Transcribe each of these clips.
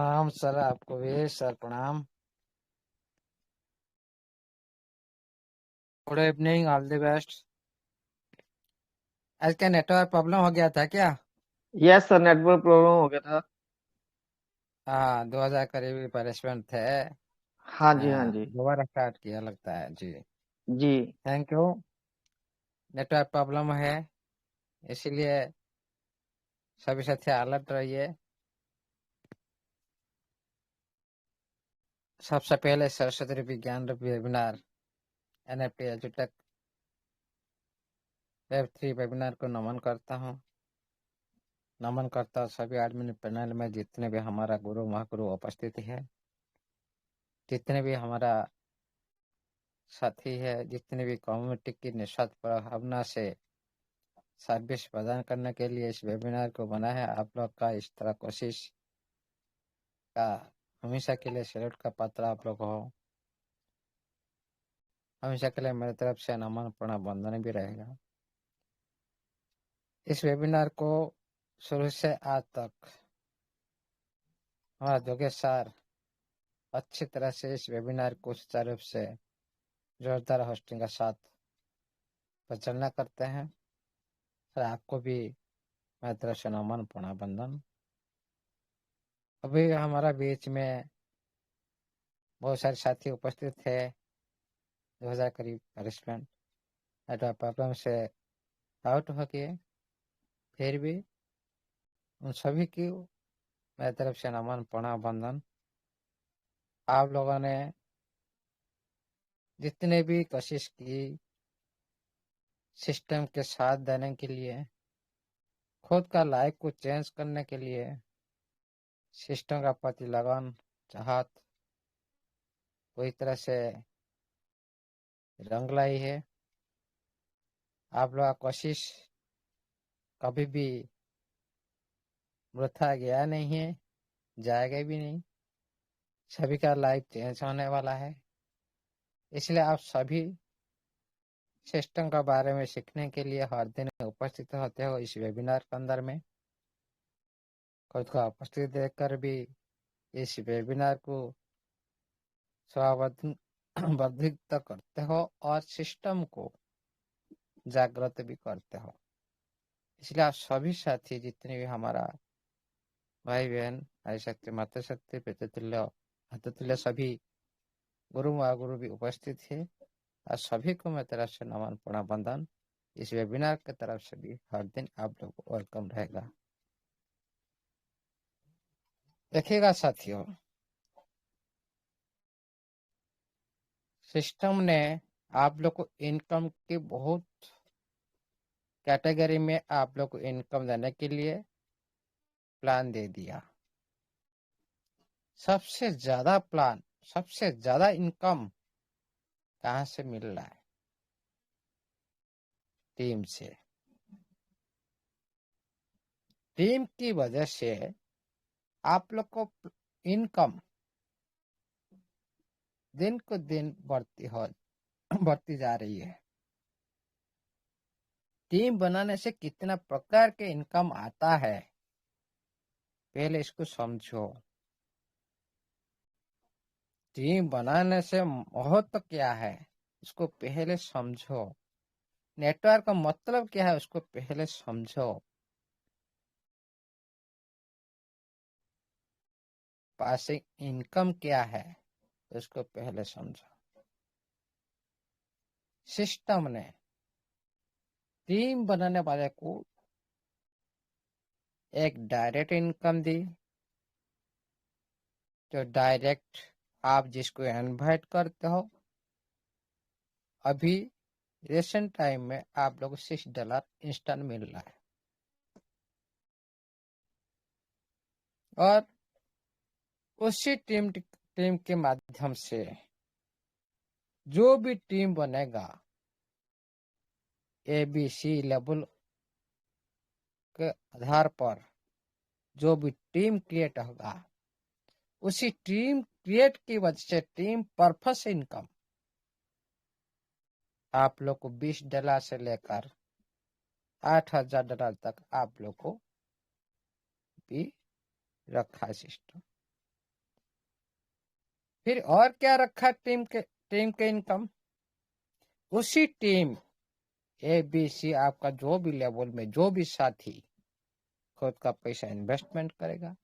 प्रणाम सर, आपको भी सर प्रणाम। Good evening, all the best. आज क्या नेटवर्क प्रॉब्लम हो गया था क्या? यस सर, नेटवर्क प्रॉब्लम हो गया था। हाँ, 2000 करीबी पार्टिसिपेंट थे। हाँ जी, हाँ जी। दोबारा स्टार्ट किया लगता है जी। जी। Thank you. नेटवर्क प्रॉब्लम है, इसीलिए सभी साथी अलर्ट रहिए। सबसे पहले सरस्वती विज्ञान वेबिनार एनएफटी एजुटेक वेब 3 वेबिनार को नमन करता हूँ। नमन करता हूँ सभी एडमिन पैनल में जितने भी हमारा गुरु महागुरु उपस्थित है, जितने भी हमारा साथी है, जितने भी कम्युनिटी की निस्वार्थ भावना से सर्विस प्रदान करने के लिए इस वेबिनार को बना है। आप लोग का इस तरह कोशिश का हमेशा के लिए सैल्यूट का पात्र आप लोग हो। हमेशा के लिए मेरी तरफ से नमन प्रणाम वंदन भी रहेगा। इस वेबिनार को शुरू से आज तक हमारा जोगेश सर अच्छी तरह से इस वेबिनार को सुचारू रूप से जोरदार होस्टिंग का साथ परिचालना करते हैं। सर, आपको भी मेरी तरफ से नमन प्रणाम वंदन। अभी हमारा बीच में बहुत सारे साथी उपस्थित थे, 2000 करीब पार्टिसिपेंट। नेटवर्क प्रॉब्लम से आउट हो गए, फिर भी उन सभी की मेरी तरफ से नमन प्रणाम वंदन। आप लोगों ने जितने भी कोशिश की सिस्टम के साथ देने के लिए, खुद का लाइफ को चेंज करने के लिए, सिस्टम का प्रति लगन चाहत पूरी तरह से रंग लाई है। आप लोग का कोशिश कभी भी वृथा गया नहीं है, जाएगा भी नहीं। सभी का लाइफ चेंज होने वाला है, इसलिए आप सभी सिस्टम के बारे में सीखने के लिए हर दिन उपस्थित होते हो इस वेबिनार के अंदर में। खुद का उपस्थित देखकर भी इस वेबिनार को स्वावधित करते हो और सिस्टम को जागृत भी करते हो। इसलिए आप सभी साथी जितने भी हमारा भाई बहन हरि शक्ति माता शक्ति पितृतुल्य अतुल्य सभी गुरु महागुरु भी उपस्थित है, और सभी को मैं तरफ से नमन प्रणाम वंदन। इस वेबिनार की तरफ से भी हर दिन आप लोग को वेलकम रहेगा। देखिएगा साथियों, सिस्टम ने आप लोग को इनकम की बहुत कैटेगरी में आप लोग को इनकम देने के लिए प्लान दे दिया। सबसे ज्यादा प्लान, सबसे ज्यादा इनकम कहाँ से मिल रहा है? टीम से। टीम की वजह से आप लोग को इनकम दिन को दिन बढ़ती जा रही है। टीम बनाने से कितना प्रकार के इनकम आता है, पहले इसको समझो। टीम बनाने से महत्व क्या है, इसको पहले समझो। नेटवर्क का मतलब क्या है, उसको पहले समझो। पासिंग इनकम क्या है, उसको पहले समझो। सिस्टम ने टीम बनाने वाले को एक डायरेक्ट इनकम दी, जो डायरेक्ट आप जिसको इनवाइट करते हो। अभी रिसेंट टाइम में आप लोग को $6 इंस्टेंट मिल रहा है, और उसी टीम के माध्यम से जो भी टीम बनेगा ABC लेवल के आधार पर, जो भी टीम क्रिएट होगा, उसी टीम क्रिएट की वजह से टीम पर्पस इनकम आप लोग को $20 से लेकर $8,000 तक आप लोग को भी रखा है सिस्टम। फिर और क्या रखा टीम के इनकम, उसी टीम ABC आपका जो भी लेवल में जो भी साथी खुद का पैसा इन्वेस्टमेंट करेगा,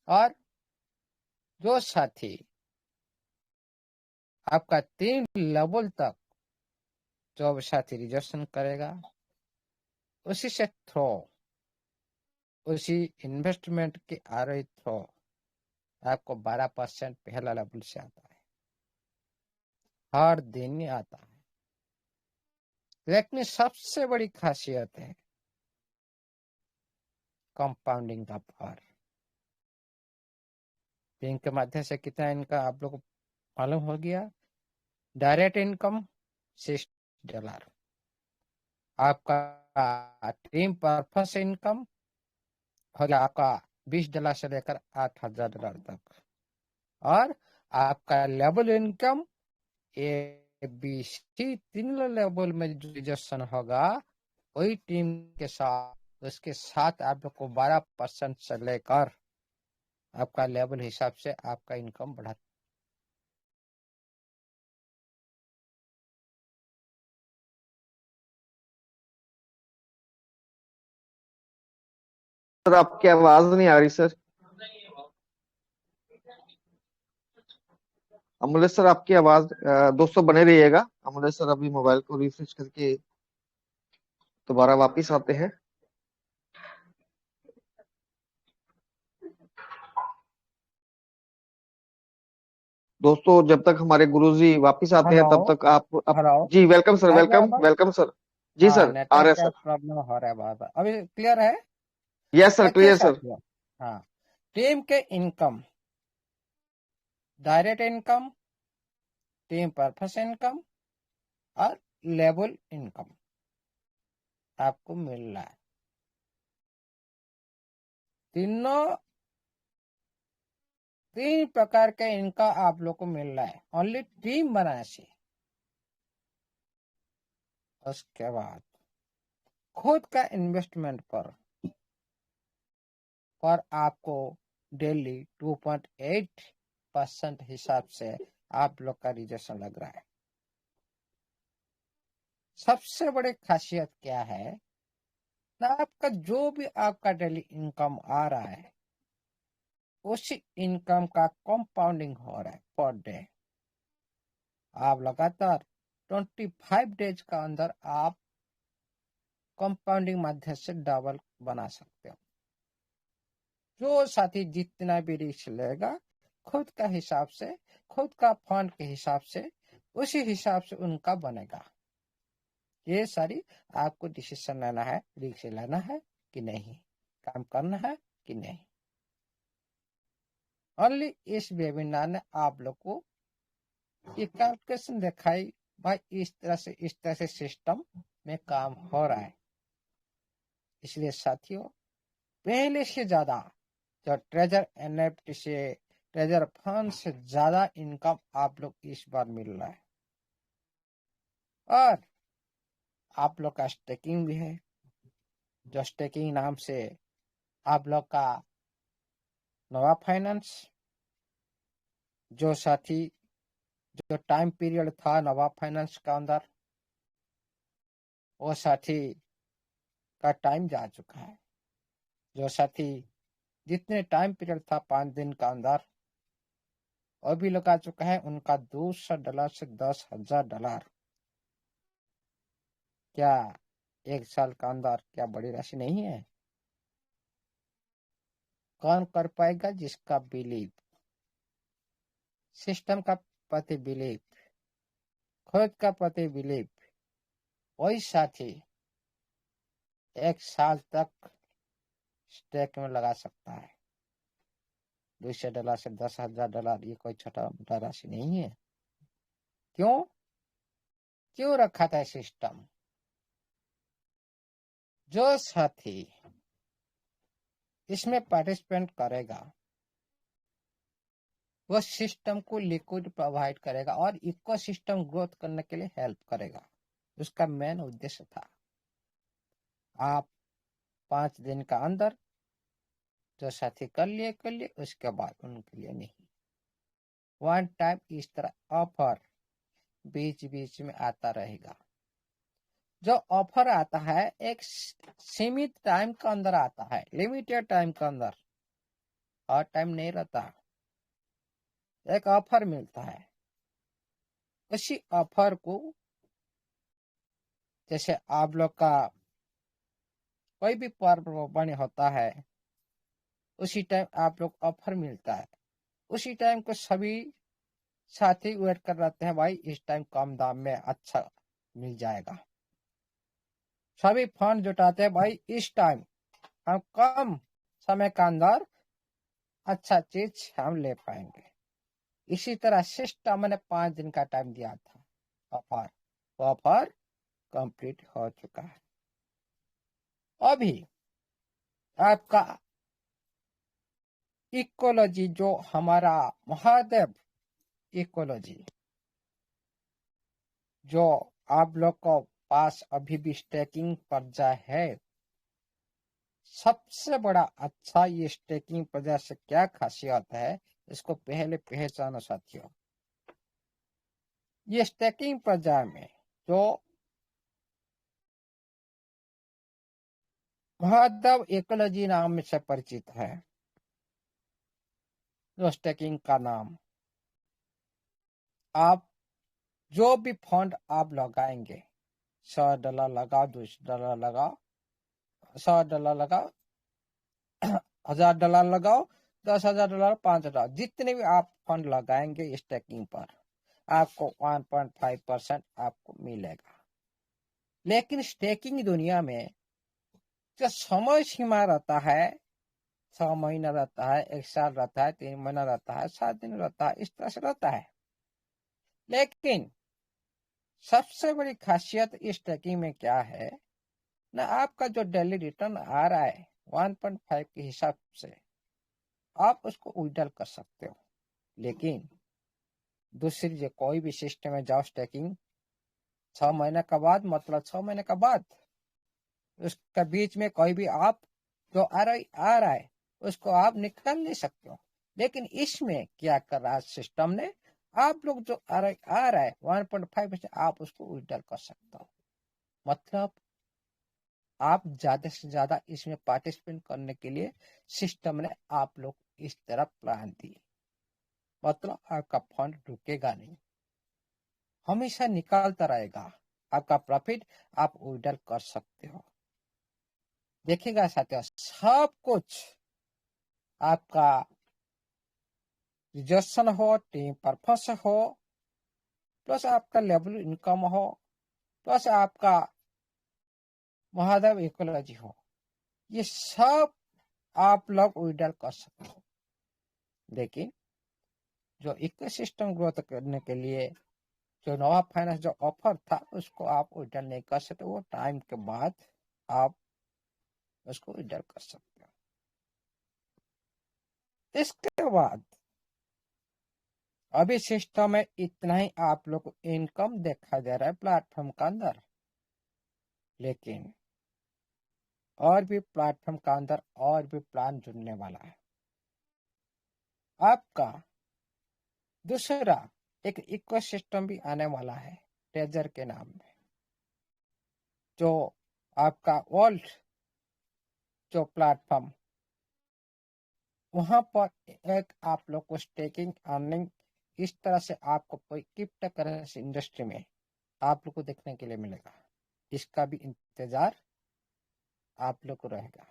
और जो साथी आपका 3 लेवल तक जो साथी रिजर्वेशन करेगा, उसी से थ्रो उसी इन्वेस्टमेंट के ROI थ्रो आपको 12% पहला लेवल से आता है, हर दिन ही आता है। लेकिन सबसे बड़ी खासियत है कंपाउंडिंग का पावर। बैंक के माध्यम से कितना इनका आप लोग को मालूम हो गया। डायरेक्ट इनकम $6, आपका टीम पर्पस इनकम हो गया आपका $20 से लेकर $8,000 तक, और आपका लेवल इनकम ABC 3 लेवल में जो रिजर्वेशन होगा, वही टीम के साथ उसके साथ आप लोग को 12% से लेकर आपका लेवल हिसाब से आपका इनकम बढ़ा। सर आपकी आवाज नहीं आ रही सर। अमूल्य सर आपकी आवाज दोस्तों बने रहिएगा। अमूल्य सर अभी मोबाइल को रिफ्रेश करके दोबारा वापिस आते हैं। दोस्तों जब तक हमारे गुरुजी वापिस आते हैं हेलो तब तक आप हेलो, जी वेलकम सर, आ गया वेलकम आवाज? Welcome sir. जी हाँ, सर आ नेटवर्क रहे हैं का सर। प्रॉब्लम हो रहा है बार बार। अभी क्लियर है? यस सर, देखिए क्लियर सर। साथियों, हाँ, टीम के income, direct income, team purpose income और लेवल इनकम आपको मिल रहा है। तीनों 3 प्रकार के इनकम आप लोग को मिल रहा है ओनली टीम बनाने से। उसके बाद खुद का इन्वेस्टमेंट पर आपको डेली 2.8% हिसाब से आप लोग का रिजर्वेशन लग रहा है। सबसे बड़ी खासियत क्या है ना, आपका जो भी आपका डेली इनकम आ रहा है, उसी इनकम का कंपाउंडिंग हो रहा है पर डे। आप लगातार 25 डेज का अंदर आप कंपाउंडिंग माध्यम से डबल बना सकते हो। जो साथी जितना भी रिस्क लेगा, खुद का हिसाब से, खुद का फंड के हिसाब से, उसी हिसाब से उनका बनेगा। ये सारी आपको डिसीजन लेना है, रिस्क लेना है कि नहीं, काम करना है कि नहीं। ओनली इस वेबिनार ने आप लोग को ये कैलकुलेशन दिखाई, भाई इस तरह से सिस्टम में काम हो रहा है। इसलिए साथियों, पहले से ज्यादा जो ट्रेजर NFT से, ट्रेजर फंड से ज्यादा इनकम आप लोग इस बार मिल रहा है। और आप लोग का स्टेकिंग भी है, जो स्टेकिंग नाम से आप लोग का नवा फाइनेंस, जो साथी जो टाइम पीरियड था नवा फाइनेंस का अंदर, वो साथी का टाइम जा चुका है। जो साथी जितने टाइम पीरियड था 5 दिन का अंदर, वो भी लगा चुका है। उनका $200 से $10,000 क्या 1 साल का अंदर क्या बड़ी राशि नहीं है? कौन कर पाएगा? जिसका बिलीव, सिस्टम का प्रति बिलीव, खुद का प्रति बिलीव, वही साथी 1 साल तक स्टेक में लगा सकता है। $200 से $10,000 ये कोई छोटा मोटा राशि नहीं है। क्यों क्यों रखा था सिस्टम? जो साथी इसमें पार्टिसिपेंट करेगा, वो सिस्टम को लिक्विड प्रोवाइड करेगा और इकोसिस्टम ग्रोथ करने के लिए हेल्प करेगा। उसका मेन उद्देश्य था। आप 5 दिन का अंदर जो साथी कर लिए, उसके बाद उनके लिए नहीं। वन टाइम इस तरह ऑफर बीच बीच में आता रहेगा। जो ऑफर आता है एक सीमित टाइम के अंदर आता है, लिमिटेड टाइम के अंदर, हर टाइम नहीं रहता। एक ऑफर मिलता है, उसी ऑफर को, जैसे आप लोग का कोई भी पर्व बने होता है, उसी टाइम आप लोग ऑफर मिलता है, उसी टाइम को सभी साथी वेट कर रहते हैं, भाई इस टाइम कम दाम में अच्छा मिल जाएगा। सभी फंड जुटाते हैं, भाई इस टाइम हम कम समय के अंदर अच्छा चीज हम ले पाएंगे। इसी तरह सिस्टम ने 5 दिन का टाइम दिया था ऑफर, ऑफर कंप्लीट हो चुका है। अभी आपका इकोलॉजी, जो हमारा महादेव इकोलॉजी, जो आप लोग को पास अभी भी स्टेकिंग पर्चा है, सबसे बड़ा अच्छा ये स्टेकिंग पर्चा से क्या खासियत है, इसको पहले पहचानो साथियों। ये स्टेकिंग पर्चा में जो महादेव इकोलॉजी नाम से परिचित है, जो स्टेकिंग का नाम, आप जो भी फंड आप लगाएंगे, $100 लगाओ, $200 लगाओ, $100 लगाओ, $1000 लगाओ, $10,000, $5,000, जितने भी आप फंड लगाएंगे स्टेकिंग पर, आपको 1.5% आपको मिलेगा। लेकिन स्टेकिंग दुनिया में जो समय सीमा रहता है, 6 महीना रहता है, 1 साल रहता है, 3 महीना रहता है, 7 दिन रहता है, इस तरह से रहता है। लेकिन सबसे बड़ी खासियत इस ट्रैकिंग में क्या है ना, आपका जो डेली रिटर्न आ रहा है 1.5 के हिसाब से आप उसको विड्रॉल कर सकते हो। लेकिन दूसरी जो कोई भी सिस्टम है, जाओ स्टैकिंग 6 महीने का बाद, मतलब 6 महीने का बाद, उसका बीच में कोई भी आप जो आ रहा है उसको आप निकाल नहीं सकते हो। लेकिन इसमें क्या कर रहा है सिस्टम ने, आप लोग जो आ रहा है 1.5 से आप उसको विड्रॉल कर सकते हो। मतलब आप ज्यादा से ज्यादा इसमें पार्टिसिपेट करने के लिए सिस्टम ने आप लोग इस तरह प्लान दिए। मतलब आपका फंड रुकेगा नहीं, हमेशा निकालता रहेगा, आपका प्रॉफिट आप विड्रॉल कर सकते हो। देखिएगा साथियों, सब कुछ आपका रिजर्वेशन हो, टीम परफॉर्मेंस हो, प्लस आपका लेवल इनकम हो, प्लस आपका महादेव इकोलॉजी हो, ये सब आप लोग विड्रॉल कर सकते हो। लेकिन जो इकोसिस्टम ग्रोथ करने के लिए जो नवा फाइनेंस जो ऑफर था उसको आप विड्रॉल नहीं कर सकते, वो टाइम के बाद आप उसको विड्रॉल कर सकते हो। इसके बाद अभी सिस्टम में इतना ही आप लोग को इनकम देखा जा रहा है प्लेटफॉर्म के अंदर, लेकिन और भी प्लेटफॉर्म के अंदर और भी प्लान जुड़ने वाला है। आपका दूसरा एक इकोसिस्टम भी आने वाला है ट्रेजर के नाम में, जो आपका वर्ल्ड जो प्लेटफॉर्म, वहां पर एक आप लोग को स्टेकिंग अर्निंग इस तरह से आपको कोई क्रिप्टो करेंसी इंडस्ट्री में आप लोग को देखने के लिए मिलेगा। इसका भी इंतजार आप लोग को रहेगा,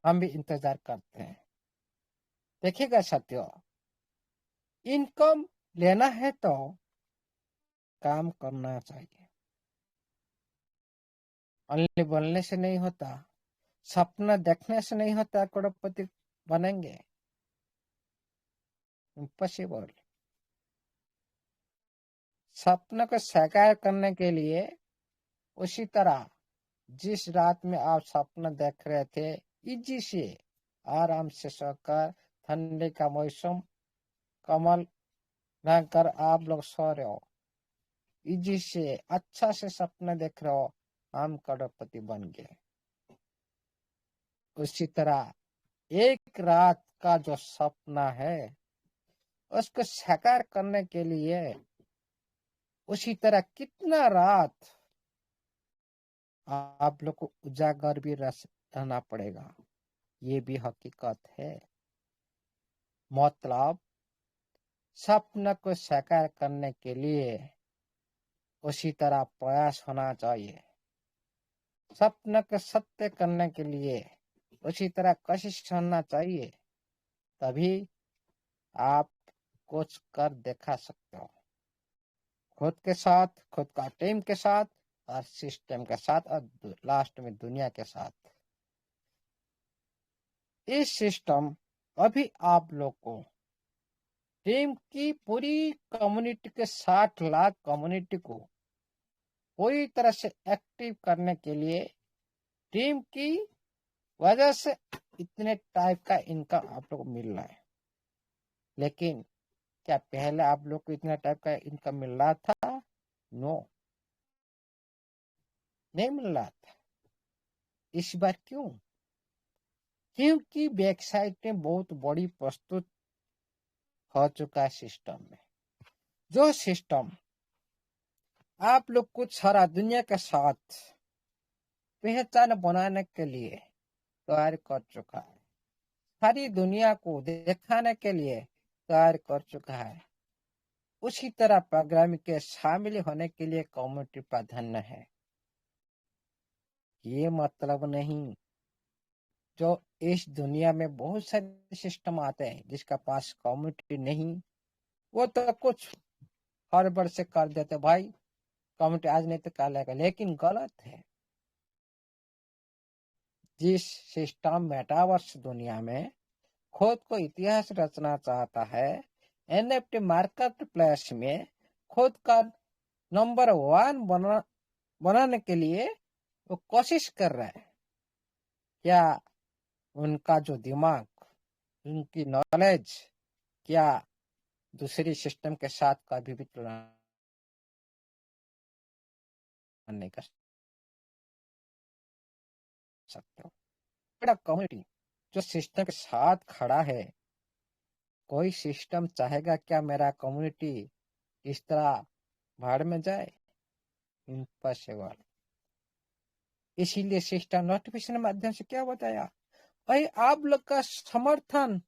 हम भी इंतजार करते हैं। देखिएगा साथियों, इनकम लेना है तो काम करना चाहिए, ओनली बोलने से नहीं होता, सपना देखने से नहीं होता करोड़पति बनेंगे, इम्पॉसिबल। सपने को साकार करने के लिए उसी तरह जिस रात में आप सपना देख रहे थे, इजी से आराम से सोकर, ठंडी का मौसम, कमल कर आप लोग सो रहे हो, इजी से अच्छा से सपना देख रहे हो, हम करोड़पति बन गए। उसी तरह एक रात का जो सपना है उसको साकार करने के लिए उसी तरह कितना रात आप लोग को उजागर भी रहना पड़ेगा। ये भी हकीकत है। मतलब सपने को साकार करने के लिए उसी तरह प्रयास होना चाहिए। सपने को सत्य करने के लिए उसी तरह कोशिश करना चाहिए। तभी आप कुछ कर दिखा सकते हो, खुद के साथ, खुद का टीम के साथ और सिस्टम के साथ और लास्ट में दुनिया के साथ। इस सिस्टम अभी आप लोग को टीम की पूरी कम्युनिटी के 60 लाख कम्युनिटी को पूरी तरह से एक्टिव करने के लिए टीम की वजह से इतने टाइप का इनकम आप लोग को मिल रहा है। लेकिन क्या पहले आप लोग को इतना टाइप का इनकम मिल रहा था? नो, नहीं मिल रहा था। इस बार क्यों? क्योंकि वेबसाइट में बहुत बड़ी प्रस्तुत हो चुका है सिस्टम में। जो सिस्टम आप लोग को सारा दुनिया के साथ पहचान बनाने के लिए तैयार कर चुका है, सारी दुनिया को दिखाने के लिए तैयार कर चुका है। उसी तरह प्रोग्रामिंग के शामिल होने के लिए कम्युनिटी प्राधान्य है। ये मतलब नहीं जो इस दुनिया में बहुत सारे सिस्टम आते हैं जिसका पास कम्युनिटी नहीं, वो तो कुछ हड़बड़ से कर देते, भाई कम्युनिटी आज नहीं तो कल आएगा। लेकिन गलत है। जिस सिस्टम मेटावर्स दुनिया में खुद को इतिहास रचना चाहता है, एनएफटी मार्केट प्लेस में खुद का नंबर 1 बनाने के लिए वो कोशिश कर रहा है। क्या उनका जो दिमाग, उनकी नॉलेज क्या दूसरी सिस्टम के साथ कभी भी तुलना नहीं कर सकते हो? बड़ा कम्युनिटी जो सिस्टम के साथ खड़ा है, कोई सिस्टम चाहेगा क्या मेरा कम्युनिटी इस तरह भाड़ में जाए? इम्पॉसिबल। इसीलिए सिस्टम नोटिफिकेशन के माध्यम से क्या बताया, भाई आप लोग का समर्थन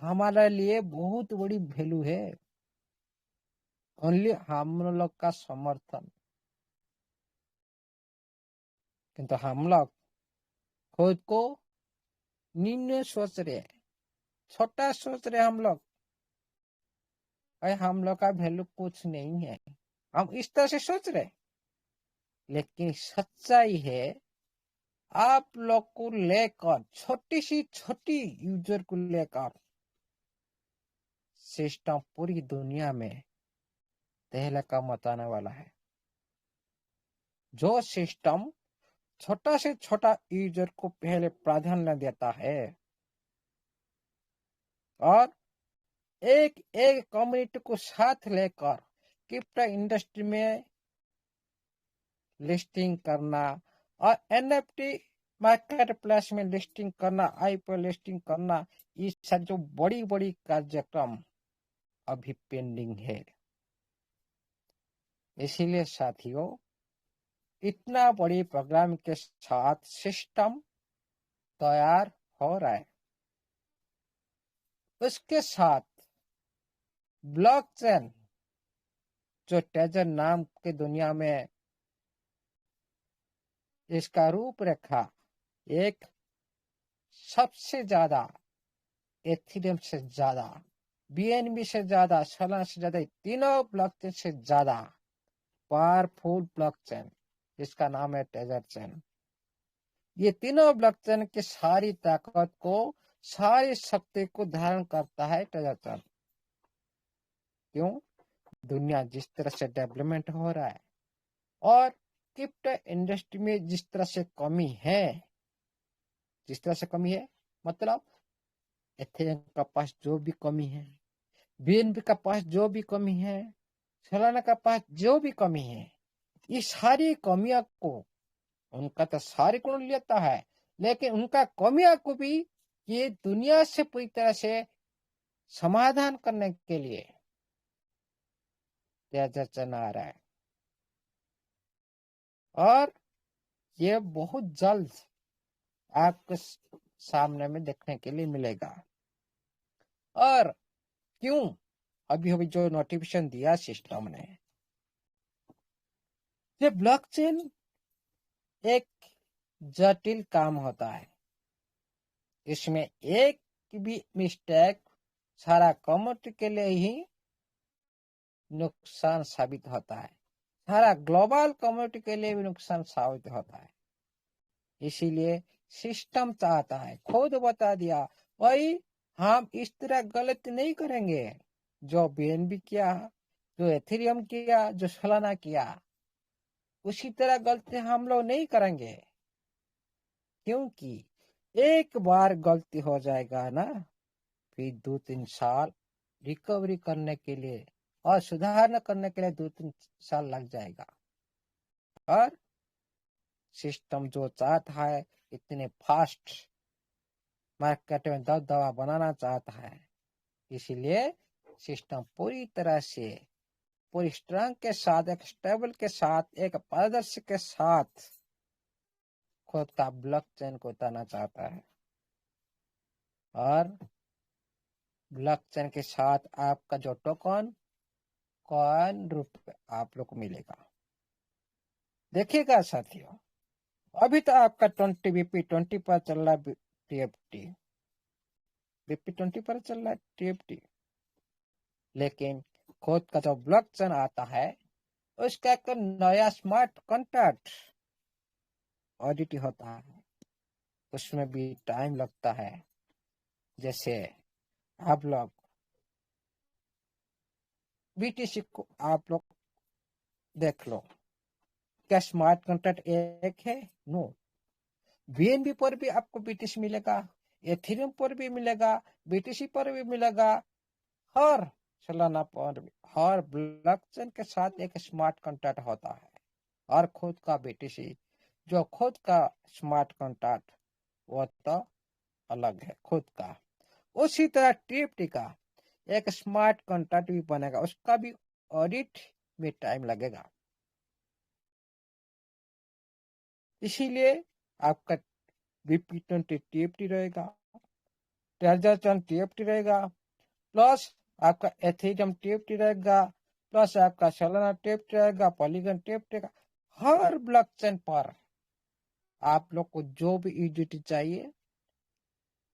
हमारे लिए बहुत बड़ी वैल्यू है। ओनली हम लोग का समर्थन। किंतु हम लोग खुद को निम्न सोच रहे, छोटा सोच रहे हम लोग। भाई हम लोग का वैल्यू कुछ नहीं है, हम इस तरह से सोच रहे। लेकिन सच्चाई है, आप लोग को लेकर, छोटी सी छोटी यूजर को लेकर सिस्टम पूरी दुनिया में तहलका मचाने वाला है। जो सिस्टम छोटा से छोटा यूजर को पहले प्राधान्य देता है और एक एक कम्युनिटी को साथ लेकर क्रिप्टो इंडस्ट्री में लिस्टिंग करना और एनएफटी मार्केट प्लेस में लिस्टिंग करना, आईपीओ लिस्टिंग करना, ये सब जो बड़ी बड़ी कार्यक्रम अभी पेंडिंग है। इसीलिए साथियों, इतना बड़ी प्रोग्राम के साथ सिस्टम तैयार हो रहा है। उसके साथ ब्लॉकचेन जो टेजर नाम के दुनिया में इसका रूपरेखा, एक सबसे ज्यादा एथेरियम से ज्यादा, बीएनबी से ज्यादा, सोलाना से ज्यादा, तीनों ब्लॉकचेन से ज्यादा पावरफुल ब्लॉकचेन जिसका नाम है टेजर चेन। ये तीनों ब्लॉकचेन की सारी ताकत को, सारी शक्ति को धारण करता है टेजर चेन। क्यों? दुनिया जिस तरह से डेवलपमेंट हो रहा है और क्रिप्टो इंडस्ट्री में जिस तरह से कमी है, मतलब एथेरियम का पास जो भी कमी है, बीएनबी का पास जो भी कमी है, सोलाना का पास जो भी कमी है, ये सारी कमियां को उनका तो सारी गुण लेता है, लेकिन उनका कमियां को भी ये दुनिया से पूरी तरह से समाधान करने के लिए तेजस्वी आ रहा है, और ये बहुत जल्द आपके सामने में देखने के लिए मिलेगा। और क्यों अभी अभी जो नोटिफिकेशन दिया सिस्टम ने, ये ब्लॉकचेन एक जटिल काम होता है। इसमें एक भी मिस्टेक सारा कम्युनिटी के लिए ही नुकसान साबित होता है, सारा ग्लोबल कम्युनिटी के लिए भी नुकसान साबित होता है। इसीलिए सिस्टम चाहता है, खुद बता दिया भाई हम इस तरह गलत नहीं करेंगे, जो बीएनबी किया, जो एथेरियम किया, जो सोलाना किया, उसी तरह गलती हम लोग नहीं करेंगे। क्योंकि एक बार गलती हो जाएगा ना, फिर 2-3 साल रिकवरी करने के लिए और सुधार करने के लिए 2-3 साल लग जाएगा। और सिस्टम जो चाहता है इतने फास्ट मार्केट में दबदबा बनाना चाहता है, इसीलिए सिस्टम पूरी तरह से पूरी स्ट्रेंथ के साथ, एक स्टेबल के साथ, एक पारदर्शी के साथ खुद का ब्लॉकचेन को उतारना चाहता है। और ब्लॉकचेन के साथ आपका जो टोकन कॉइन रूप में आप लोग को मिलेगा। देखिएगा साथियों, अभी तो आपका 20 BP20 पर चल रहा है, टीएफटी BP20 पर चल रहा है टीएफटी। लेकिन खुद का जो ब्लॉकचेन आता है उसका एक नया स्मार्ट कॉन्ट्रैक्ट ऑडिट होता है, उसमें भी टाइम लगता है। जैसे आप लोग बीटीसी को आप लोग देख लो, क्या स्मार्ट कॉन्ट्रैक्ट एक है? नो। बीएनबी पर भी आपको बीटीसी मिलेगा, एथेरियम पर भी मिलेगा, बीटीसी पर भी मिलेगा, हर सोलाना पर भी, हर ब्लॉकचेन के साथ एक स्मार्ट कॉन्ट्रैक्ट होता है। और खुद का बीटीसी जो खुद का स्मार्ट कॉन्ट्रैक्ट, वो तो अलग है खुद का। उसी तरह टीएफटी का एक स्मार्ट कॉन्ट्रैक्ट भी बनेगा, उसका भी ऑडिट में टाइम लगेगा। इसीलिए आपका BP20 टीएफटी रहेगा, ट्रेजर टीएफटी रहेगा, प्लस आपका एथेरियम टीएफटी रहेगा, प्लस आपका सोलाना टीएफटी रहेगा, पॉलीगन टीएफटी रहेगा। हर ब्लॉकचेन पर आप लोग को जो भी यूटिलिटी चाहिए,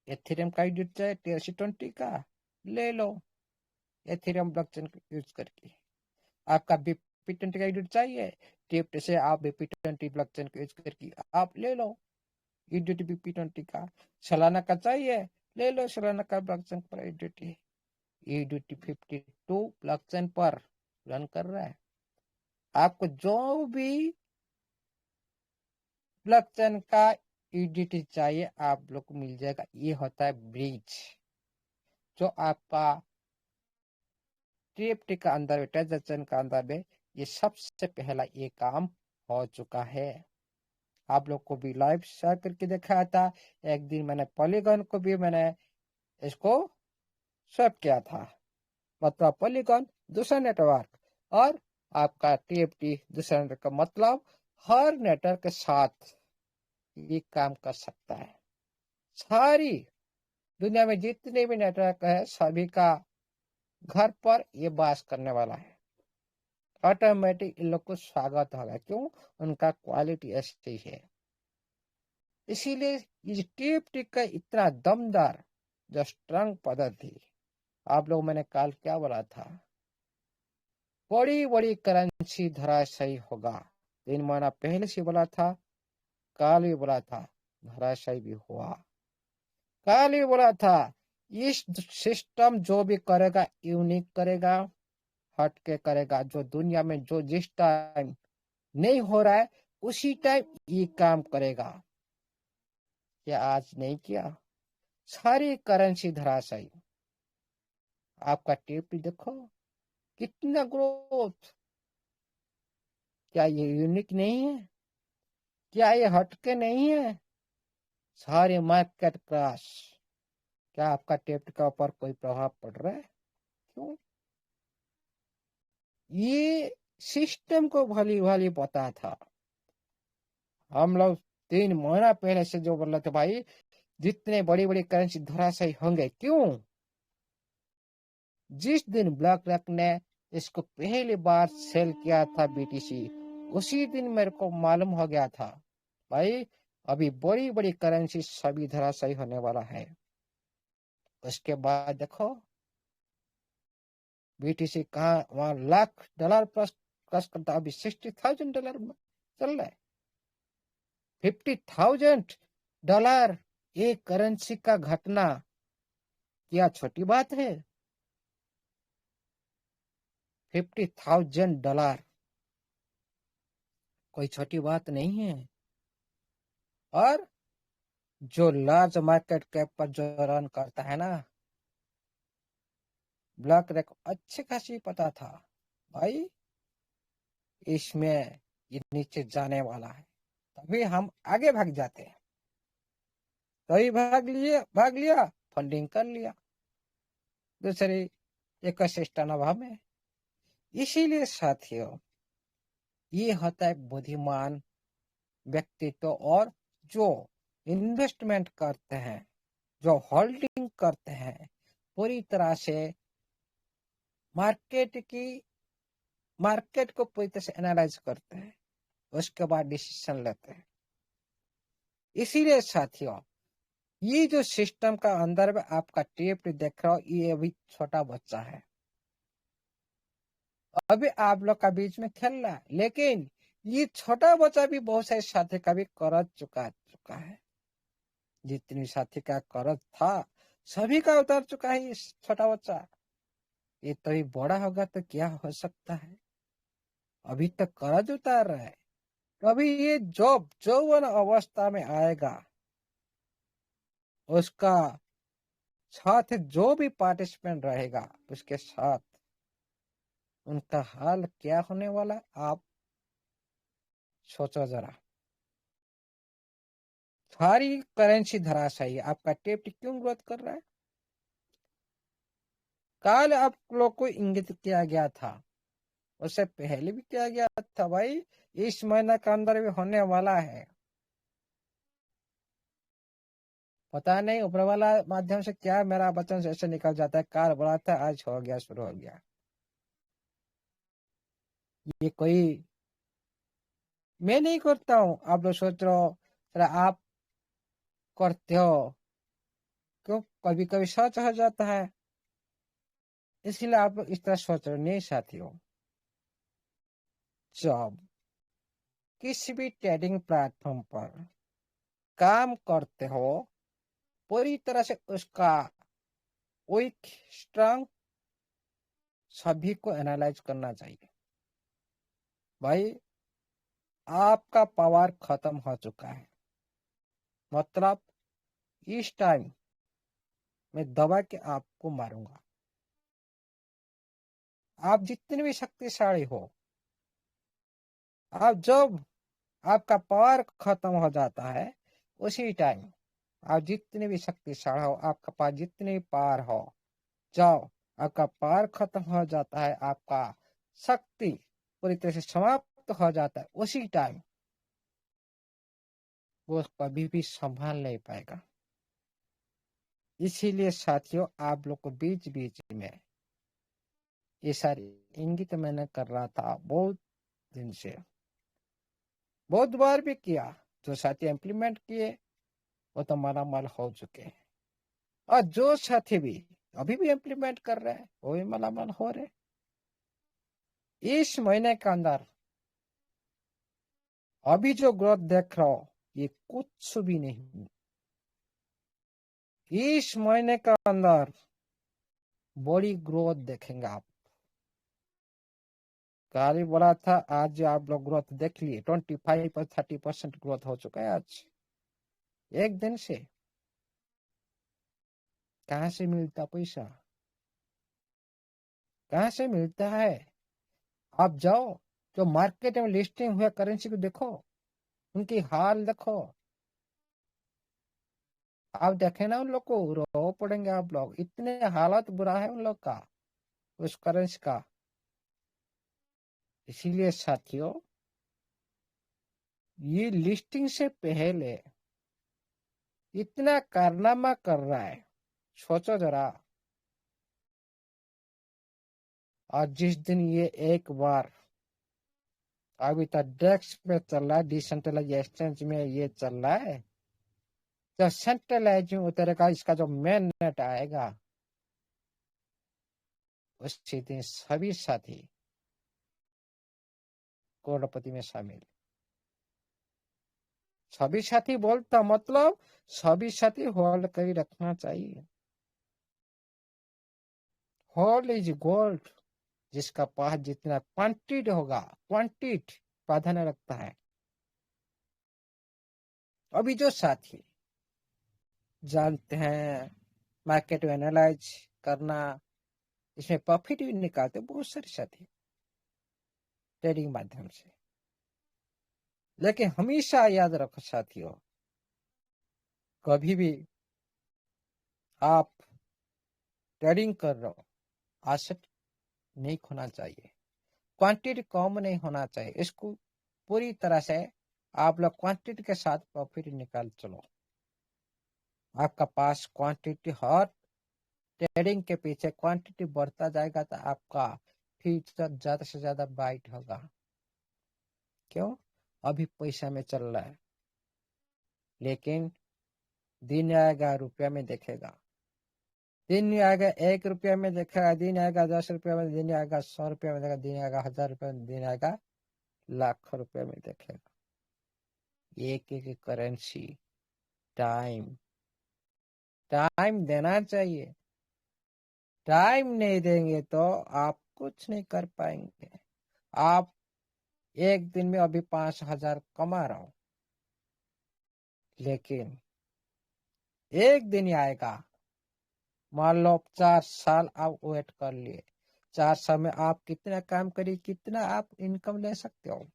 एथेरियम का यूटिलिटी चाहिए TRC20 का, ले लो एथेरियम ब्लॉकचेन यूज करके। आपका BP20 का यूटिलिटी चाहिए टीएफटी से, आप BP20 ब्लॉकचेन को यूज करके आप ले लो यूटिलिटी BP20 का। सोलाना का चाहिए, ले लो सोलाना का ब्लॉकचेन पर यूटिलिटी। यूटिलिटी 52 ब्लॉकचेन पर रन कर रहा है। आपको जो भी ब्लॉकचेन का यूटिलिटी चाहिए आप लोग को मिल जाएगा। ये होता है ब्रिज, जो आपका टीएफटी का अंदर, ट्रांजैक्शन का अंदर में ये सबसे पहला ये काम हो चुका है। आप लोग को भी लाइव शेयर करके दिखाया था। एक दिन मैंने पॉलीगॉन को भी मैंने इसको स्वैप किया था, मतलब पॉलीगॉन दूसरा नेटवर्क और आपका टीएफटी दूसरा नेटवर्क का, मतलब हर नेटवर्क के साथ ये काम कर सकता है। सारी दुनिया में जितने भी नेटवर्क है सभी का घर पर ये बास करने वाला है। ऑटोमेटिक इन लोग को स्वागत होगा, क्यों? उनका क्वालिटी ऐसी है। इसीलिए इस टीएफटी का इतना दमदार जो स्ट्रांग पद्धति, आप लोग मैंने कल क्या बोला था, बड़ी बड़ी करेंसी धराशायी होगा। 3 महीना पहले से बोला था, कल भी बोला था, धराशायी भी हुआ। कल भी बोला था, इस सिस्टम जो भी करेगा यूनिक करेगा, हट के करेगा, जो दुनिया में जो जिस टाइम नहीं हो रहा है उसी टाइम ये काम करेगा। क्या आज नहीं किया? सारी करेंसी धराशायी। आपका टीएफटी देखो कितना ग्रोथ। क्या ये यूनिक नहीं है? क्या ये हटके नहीं है? सारे मार्केट क्रैश। क्या आपका टेप्ट के ऊपर कोई प्रभाव पड़ रहा है? क्यों? ये सिस्टम को भली भाली पता था। हम लोग 3 महीना पहले से जो बोल रहे थे भाई, जितने बड़ी बड़ी करेंसी धराशायी होंगे। क्यों? जिस दिन ब्लैक रॉक ने इसको पहली बार सेल किया था बीटीसी, उसी दिन मेरे को मालूम हो गया था भाई अभी बड़ी बड़ी करेंसी सभी धराशायी होने वाला है। उसके बाद देखो बीटीसी कहाँ, वहां $1,00,000 प्लस प्लस करता, अभी $60,000 में चल रहा है। $50,000 एक करेंसी का घटना क्या छोटी बात है? $50,000 कोई छोटी बात नहीं है। और जो लार्ज मार्केट कैप पर जो रन करता है ना, ब्लैक रॉक अच्छी खासी पता था भाई इसमें ये नीचे जाने वाला है, तभी हम आगे भाग जाते हैं। तभी भाग लिया, फंडिंग कर लिया दूसरे इकोसिस्टम अभाव में। इसीलिए साथियों, ये होता है बुद्धिमान व्यक्तित्व, और जो इन्वेस्टमेंट करते हैं, जो होल्डिंग करते हैं, पूरी तरह से मार्केट को पूरी तरह से एनालाइज करते हैं, उसके बाद डिसीजन लेते हैं। इसीलिए साथियों, ये जो सिस्टम का अंदर में आपका टेप देख रहा हो, ये अभी छोटा बच्चा है, अभी आप लोग का बीच में खेल रहा है, लेकिन ये छोटा बच्चा भी बहुत सारे साथी का भी कर्ज चुका है। जितनी साथी का कर्ज था सभी का उतर चुका है ये छोटा बच्चा। ये तो ही बड़ा होगा तो क्या हो सकता है, अभी तक कर्ज उतार रहा है। कभी ये जब यौवन अवस्था में आएगा, उसका साथ जो भी पार्टिसिपेंट रहेगा उसके साथ उनका हाल क्या होने वाला, आप सोचो जरा। सारी करेंसी धराशायी, आपका टेप क्यों ग्रोथ कर रहा है? कल आप लोग को इंगित किया गया था, उससे पहले भी किया गया था भाई, इस महीने के अंदर भी होने वाला है। पता नहीं ऊपर वाला माध्यम से क्या मेरा वचन ऐसे निकल जाता है, कार बड़ा था आज हो गया, शुरू हो गया। ये कोई मैं नहीं करता हूँ, आप लोग सोच रहे हो आप करते हो, क्यों? कभी कभी सच हो जाता है, इसलिए आप लोग इस तरह सोच रहे हो। नहीं साथियों, जब किसी भी ट्रेडिंग प्लेटफॉर्म पर काम करते हो, पूरी तरह से उसका वीक स्ट्रांग सभी को एनालाइज करना चाहिए। भाई आपका पावर खत्म हो चुका है, मतलब इस टाइम मैं दबा के आपको मारूंगा। आप जितने भी शक्तिशाली हो, आप जब आपका पावर खत्म हो जाता है, उसी टाइम आप जितने भी शक्तिशाली हो, आपका पास जितने भी पावर हो, जब आपका पावर खत्म हो जाता है, आपका शक्ति पूरी तरह से समाप्त हो जाता है, उसी टाइम वो कभी भी संभाल नहीं पाएगा। इसीलिए साथियों, आप लोग को बीच बीच में ये सारी इंगित मैंने कर रहा था बहुत दिन से, बहुत बार भी किया। जो साथी इम्प्लीमेंट किए वो तो मालामाल हो चुके हैं, और जो साथी भी अभी भी इम्प्लीमेंट कर रहे हैं वो भी मालामाल हो रहे। इस महीने के अंदर अभी जो ग्रोथ देख रहा हो, ये कुछ भी नहीं। इस महीने के अंदर बड़ी ग्रोथ देखेंगे आप। कल बोला था, आज आप लोग ग्रोथ देख लिए, 25 और 30% ग्रोथ हो चुका है आज एक दिन से। कहां से मिलता पैसा, कहां से मिलता है? आप जाओ, जो मार्केट में लिस्टिंग हुआ करेंसी को देखो, उनकी हाल देखो। आप देखें ना, उन लोग को रो पड़ेंगे आप लोग, इतने हालत बुरा है उन लोग का, उस करेंसी का। इसीलिए साथियों, ये लिस्टिंग से पहले इतना कारनामा कर रहा है, सोचो जरा। और जिस दिन ये एक बार, अभी तक डेक्स में चल रहा है, डिसेंट्रलाइज एक्सचेंज में ये चल रहा है, जब सेंट्रलाइज में उतरेगा, इसका जो मेन नेट आएगा, उसी दिन सभी साथी करोड़पति में शामिल। सभी साथी बोलता मतलब सभी साथी होल्ड कर ही रखना चाहिए। Hold is gold. जिसका पास जितना क्वांटिटी होगा, क्वांटिटी प्राधान्य रखता है। अभी जो साथी जानते हैं मार्केट को एनालाइज करना, इसमें प्रॉफिट भी निकालते बहुत सारे साथी ट्रेडिंग माध्यम से। लेकिन हमेशा याद रखो साथियों, कभी भी आप ट्रेडिंग कर रहे हो, आसेट नहीं खोना चाहिए, क्वांटिटी कम नहीं होना चाहिए। इसको पूरी तरह से आप लोग क्वांटिटी के साथ प्रॉफिट निकाल चलो। आपका पास क्वांटिटी, हर ट्रेडिंग के पीछे क्वांटिटी बढ़ता जाएगा तो आपका फ्यूचर ज्यादा से ज्यादा बाइट होगा। क्यों? अभी पैसा में चल रहा है, लेकिन दिन आएगा रुपया में देखेगा, दिन आएगा 1 रुपया में देखेगा, दिन आएगा 10 रुपया में, दिन आएगा 100 रुपया में देखेगा, दिन आएगा 1000 रुपया में, दिन आएगा लाखों रुपया में देखेगा। एक एक करेंसी, टाइम टाइम देना चाहिए। टाइम नहीं देंगे तो आप कुछ नहीं कर पाएंगे। आप एक दिन में अभी 5,000 कमा रहा हूं, लेकिन एक दिन ही आएगा, मान लो 4 साल आप वेट कर लिए, 4 साल में आप कितना काम करिए, कितना आप इनकम ले सकते हो?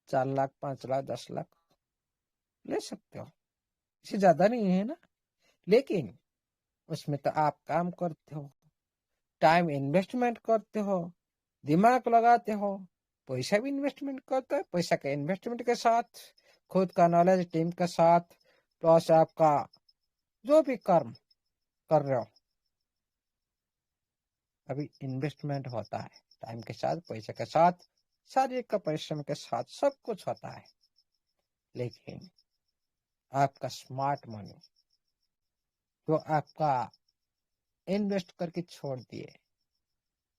4 लाख, 5 लाख, 10 लाख ले सकते हो, इससे ज्यादा नहीं है ना। लेकिन उसमें तो आप काम करते हो, टाइम इन्वेस्टमेंट करते हो, दिमाग लगाते हो, पैसा भी इन्वेस्टमेंट करते हो। पैसा के इन्वेस्टमेंट के साथ खुद का नॉलेज, टीम के साथ, प्लस आपका जो भी कर्म कर रहे हो, अभी इन्वेस्टमेंट होता है टाइम के साथ, पैसे के साथ, शारीरिक का परिश्रम के साथ, सब कुछ होता है। लेकिन आपका स्मार्ट मनी जो आपका इन्वेस्ट करके छोड़ दिए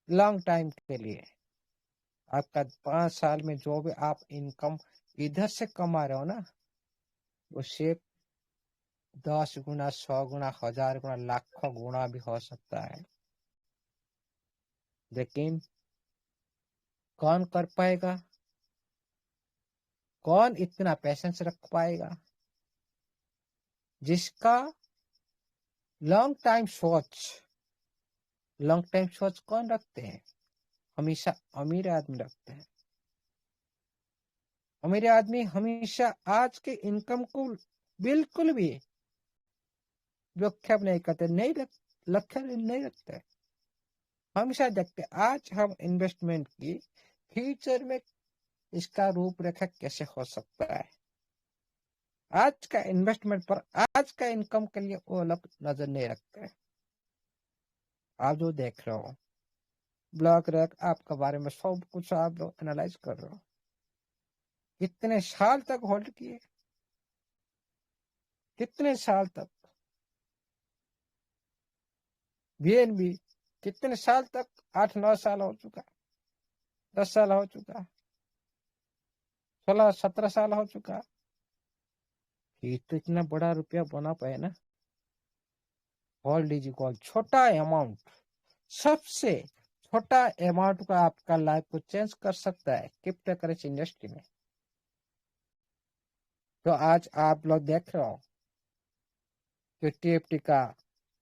लॉन्ग टाइम के लिए, आपका 5 साल में जो भी आप इनकम इधर से कमा रहे हो ना, उससे 10 गुना, 100 गुना, 1000 गुना, लाखों गुना भी हो सकता है। लेकिन कौन कर पाएगा? कौन इतना पेशेंस रख पाएगा? जिसका लॉन्ग टाइम सोच, लॉन्ग टाइम सोच कौन रखते हैं? हमेशा अमीर आदमी रखते हैं। अमीर आदमी हमेशा आज के इनकम को बिल्कुल भी लक्ष्य नहीं करते, नहीं लक्ष्य नहीं रखते। हमेशा देखते आज हम इन्वेस्टमेंट की, फ्यूचर में इसका रूपरेखा कैसे हो सकता है। आज का इन्वेस्टमेंट पर, आज का इनकम के लिए वो लोग नजर नहीं रखते। आप जो देख रहे हो ब्लॉक रैक, आपके बारे में सब कुछ आप लोग एनालाइज कर रहे हो, कितने साल तक होल्ड किए, कितने साल तक बीएनबी, कितने साल तक, 8-9 साल हो चुका, 10 साल हो चुका, 16-17 साल हो चुका। ये तो इतना बड़ा रुपया बना पाए ना। होल्ड इज इक्वल छोटा अमाउंट, सबसे छोटा अमाउंट का आपका लाइफ को चेंज कर सकता है क्रिप्टो करेंसी इंडस्ट्री में। तो आज आप लोग देख रहे हो कि टीएफटी का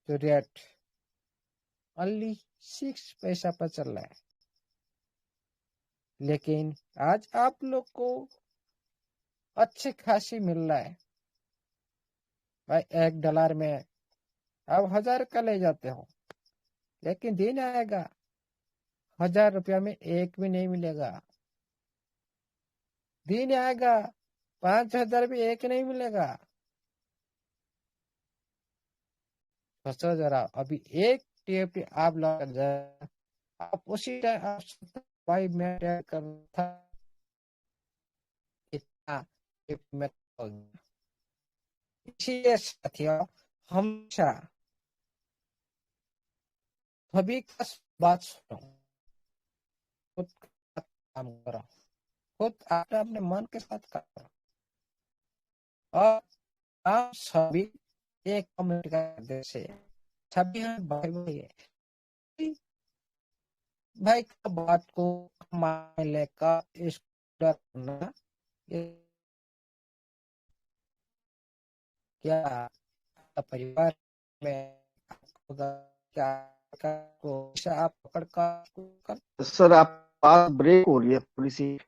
जो रेट ओनली 6 पैसा पर चल रहा है, लेकिन आज आप लोग को अच्छी खासी मिल रहा है। भाई $1 में अब 1000 का ले जाते हो, लेकिन दिन आएगा 1000 रुपया में एक भी नहीं मिलेगा। दिन आएगा 5000 भी एक नहीं मिलेगा। सोचो जरा, अभी एक टीएफटी आप लग जाए, आप उसी टाइम आप 5 मिनट कर था, इतना में हो गया। इसीलिए साथियों, हमेशा सभी का बात सुनो, खुद का काम करो, खुद अपने अपने मन के साथ करो, और आप सभी एक कम्युनिटी का सदस्य है, सभी हम भाई भाई है। भाई का बात को मान लेकर इस करना, ये क्या परिवार में होगा, क्या को आप पकड़ कर सर आप बात ब्रेक हो रही है थोड़ी सी।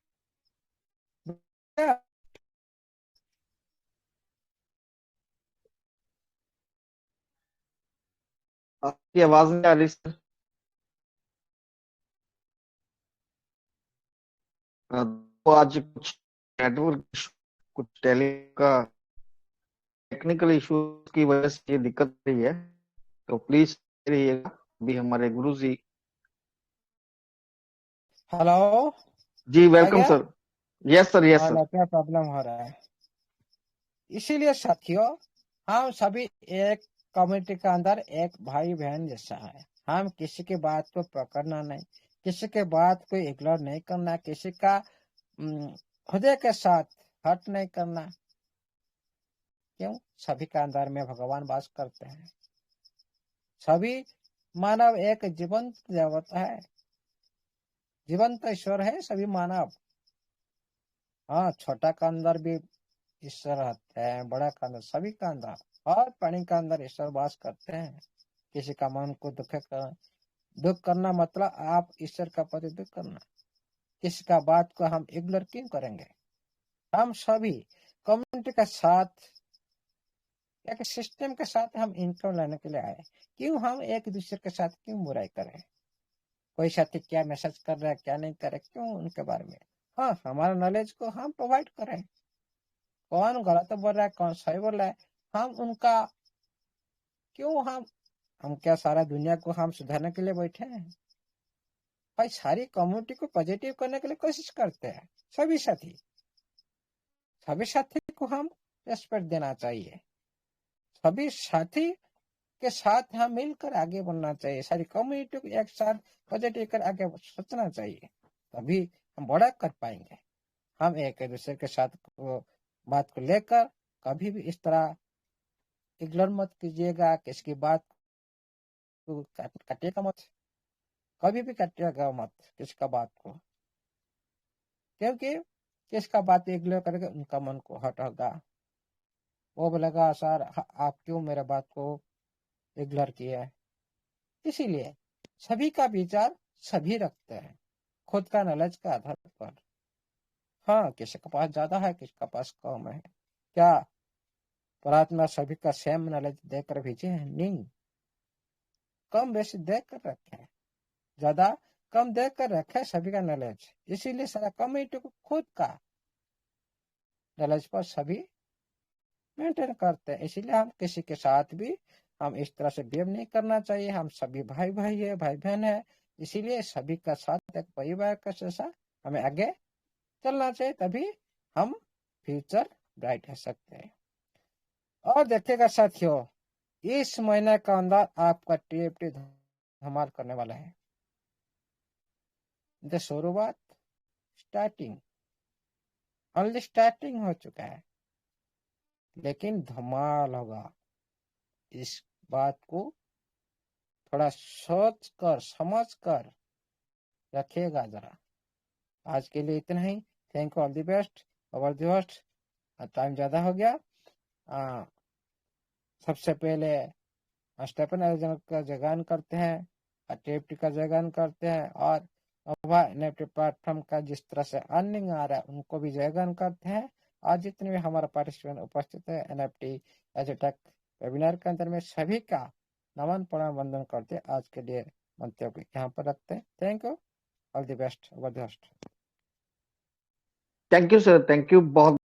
आपकी आवाज नहीं आ रही सर। तो आज कुछ नेटवर्क, कुछ टेली का टेक्निकल इशू की वजह से ये दिक्कत रही है, तो प्लीज रहिएगा। अभी हमारे गुरु जी। हेलो, जी आ वेलकम गया। सर। यस सर, यस हाँ, सर। नेटवर्क प्रॉब्लम हो रहा है। इसीलिए साथियों, हम सभी एक कम्युनिटी के अंदर एक भाई बहन जैसा है। हम किसी की बात को पकड़ना नहीं, किसी के बात को इग्नोर नहीं करना, किसी का हृदय के साथ हट नहीं करना। क्यों? सभी के अंदर में भगवान वास करते हैं। सभी मानव एक जीवंत देवता है, जीवंत ईश्वर है सभी मानव। हाँ, छोटा का अंदर भी ईश्वर रहते हैं, बड़ा का अंदर, सभी का अंदर, और प्राणी का अंदर ईश्वर वास करते हैं। किसी का मन को दुख करना मतलब आप ईश्वर का प्रति दुख करना। किसी का बात को हम इग्नोर क्यों करेंगे? हम सभी कम्युनिटी के साथ, एक सिस्टम के साथ हम इनकम लेने के लिए आए। क्यों हम एक दूसरे के साथ क्यों बुराई करें? कोई साथी क्या मैसेज कर रहा है, क्या नहीं कर रहा, क्यों उनके बारे में? हाँ, हमारा नॉलेज को हम प्रोवाइड करें। कौन गलत बोल रहा है, कौन सही बोल रहा है, हम उनका क्यों हम क्या सारा दुनिया को हम सुधारने के लिए बैठे हैं? भाई सारी कम्युनिटी को पॉजिटिव करने के लिए कोशिश करते हैं। सभी साथी, सभी साथी को हम रेस्पेक्ट देना चाहिए। सभी साथी के साथ हम मिलकर आगे बढ़ना चाहिए। सारी कम्युनिटी को एक साथ पॉजिटिव कर आगे सोचना चाहिए, तभी हम बड़ा कर पाएंगे। हम एक दूसरे के साथ बात को लेकर कभी भी इस तरह इग्नोर मत कीजिएगा। किसकी बात को काटिएगा मत, कभी भी काटिएगा मत किसका बात को, क्योंकि किसका बात इग्नोर करेगा उनका मन को हट होगा। वो बोलेगा सर आप क्यों मेरे बात को इग्नोर किए? इसीलिए सभी का विचार सभी रखते हैं, खुद का नॉलेज के आधार पर। हाँ, किसी के पास ज्यादा है, किसी के पास कम है। क्या परमात्मा सभी का सेम नॉलेज देकर भेजे हैं? नहीं, कम बेसी देकर रखे हैं, ज्यादा कम देकर रखे सभी का नॉलेज। इसीलिए सारा कम्युनिटी को खुद का नॉलेज पर सभी मेंटेन करते हैं। इसीलिए हम किसी के साथ भी हम इस तरह से बिहेव नहीं करना चाहिए। हम सभी भाई भाई है, भाई बहन है। इसीलिए सभी का साथ एक परिवार का जैसा हमें आगे चलना चाहिए, तभी हम फ्यूचर ब्राइट हो सकते हैं। और देखिएगा साथियों, इस महीने का अंदर आपका टीएफटी धमाल करने वाला है। शुरुआत, स्टार्टिंग, ओनली स्टार्टिंग हो चुका है, लेकिन धमाल होगा। इस बात को थोड़ा सोच कर समझ कर रखिएगा जरा। आज के लिए इतना ही। Thank you, all the best, all the best. Time ज्यादा हो गया। सबसे पहले स्टेफन एल्जन का जयगान करते हैं, टीएफटी का जयगान करते हैं, और नेफ्ट प्लेटफॉर्म का जिस तरह से अर्निंग आ रहा है उनको भी जयगान करते हैं। आज जितने भी हमारा पार्टिसिपेंट उपस्थित है NFT एजुटेक वेबिनार के अंदर में सभी का नमन प्रणाम वंदन करते आज के लिए मंतव्य को यहाँ पर रखते हैं। Thank you, all the best. Thank you sir, thank you बहुत।